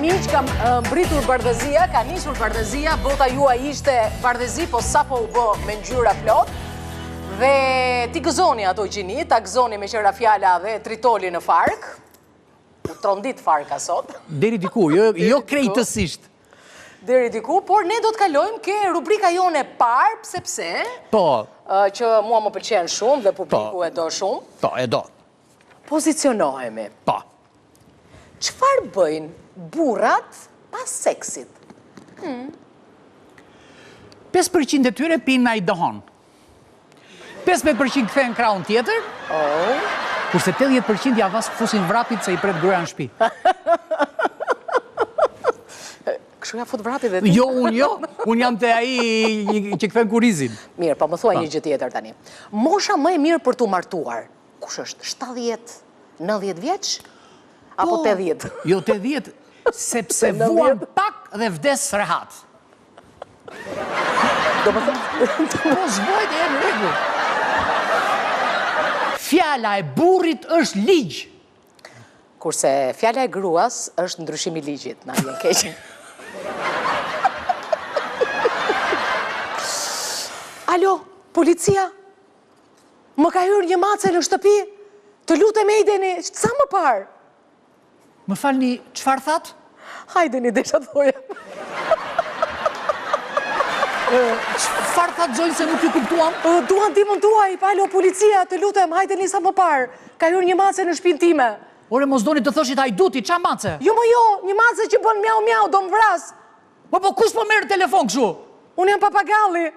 miq, kam mbritur bardhëzia, ka nisur bardhëzia, bota juaj ishte bardhëzi, po sapo u bë me ngjyra plot. Dhe ti gëzoni ato gjini, ta gëzoni me qëra fjala dhe tritoli në fark. U trondit farka sot. Deri diku, jo krejtësisht. Deri diku, por ne do të kalojmë ke rubrika jone parë, sepse Po. Që mua më pëlqen shumë dhe publiku e do shumë. Po, e do. Pozicionohemi. Po. Çfarë bëjnë burrat pas seksit? 5% e tyre pinë ajdohon. 15% kthehen krahun tjetër. Kurse 80% ja fusin vrapit se i pret gruaja në shtëpi. Kështu ja fut vrapi dhe ti. Jo, unë jam te ai që kthen kurizin. Mirë, po më thuaj një gjë tjetër tani. Mosha më e mirë për tu martuar. Kush është? 70, 90 vjeç? Apo 80? Jo 80, sepse vuan pak dhe vdes rehat. Do më thënë, Po zbojt e në rregull. Fjala e burrit është ligj. kurse fjala e gruas është ndryshimi i ligjit, na vjen keq. Alo, policia? Më ka hyrë një mace në shtëpi? Të lutem ejdeni, sa më parë? Më falni, çfarë that? Hajdeni, desha thoja. Çfarë that zonjë se nuk ju kuptuam? Duan ndihmën tuaj, alo, policia, të lutem, hajdeni sa më parë. Ka hyrë një mace në shtëpinë time. Ore, mos doni të thoshit hajduti, qa mace? Jo, një mace që bën miau miau, do më vras. Po kush po merr telefon kështu? Unë jam papagalli.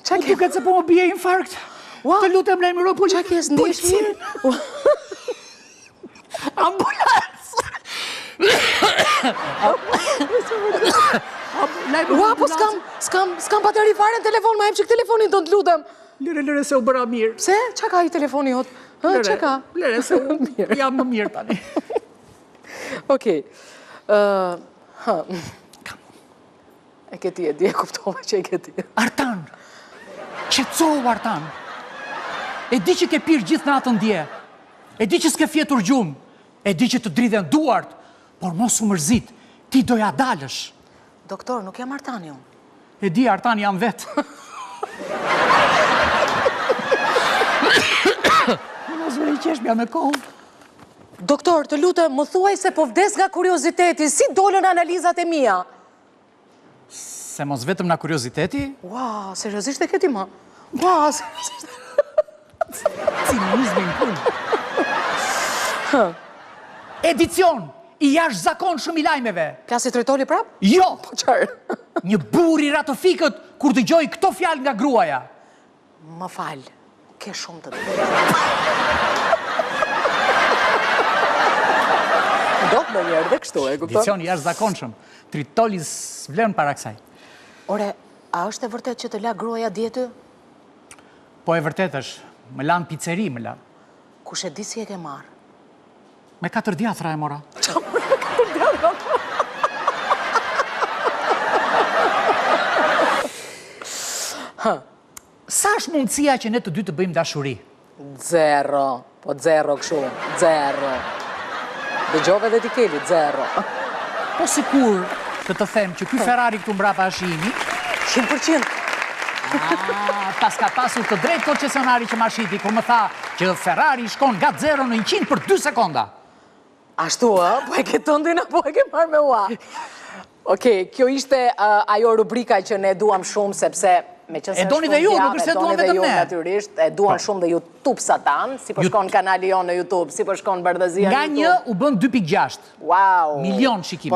Qa duket se po më bie infarkt. Të lutem lajmëro Qa kes ndish mirë? Ambulancë! Ua, po s'kam bateri fare në telefon, ma jem që telefonin të lutem. Lere se u bëra mirë. Pse? Qa ka i telefoni hot? Qa ka? Lere se jam më mirë tani. Okej. E këti e di, e kuptova që e këti. Artan, qetësohu Artan. E di që ke pirë gjithë natën dje. E di që s'ke fjetur gjumë. E di që të dridhen duart. Por mos u mërzit, ti doja dalësh. Doktor, nuk jam Artani unë. E di, Artani jam vetë. Mos me i qeshmja me kohë. Doktor, të lutem, më thuaj se po vdes nga kurioziteti, si dolën analizat e mia? Se mos vetëm nga kurioziteti? Ua, seriozisht e këti ma? Ua, seriozisht. Cinizmin punë. Edicion i jashtëzakonshëm i lajmeve. Plasi tretoli prap? Jo! Po qarë? Një burr i ratofikët kur dëgjoj këto fjalë nga gruaja. Më falë, ke shumë të dhe. Do të më njerë dhe kështu, e kupton? Edicion i jashtëzakonshëm. Tritoli s'vlen para kësaj. Ore, a është e vërtet që të la gruaja djetë? Po e vërtet është. Më lanë pizzeri, më lanë. Kush e di si e ke marë? Me 4 djatra e mora. Qa më me 4 djatra? Sa është mundësia që ne të dy të bëjmë dashuri? 0, po 0 këshu, 0. Dëgjove dhe ti keli, 0. Po sikur të të them që ky Ferrari këtu mbrapa është imi? 100%. Pas ka pasur të drejt koncesionari që ma shiti, kur më tha që Ferrari shkon nga 0 në 100 për 2 sekonda. Ashtu, po e ke tëndin, apo e ke marrë me ua? Okej, kjo ishte ajo rubrika që ne duam shumë, sepse me qënë se E doni dhe ju, nuk është se duam vetëm ne. Natyrisht, e duan shumë dhe YouTube satan, si po shkon kanali jonë në YouTube, si po shkon bardhëzia në Nga YouTube. një u bën 2.6. Wow. Milion shikime. Po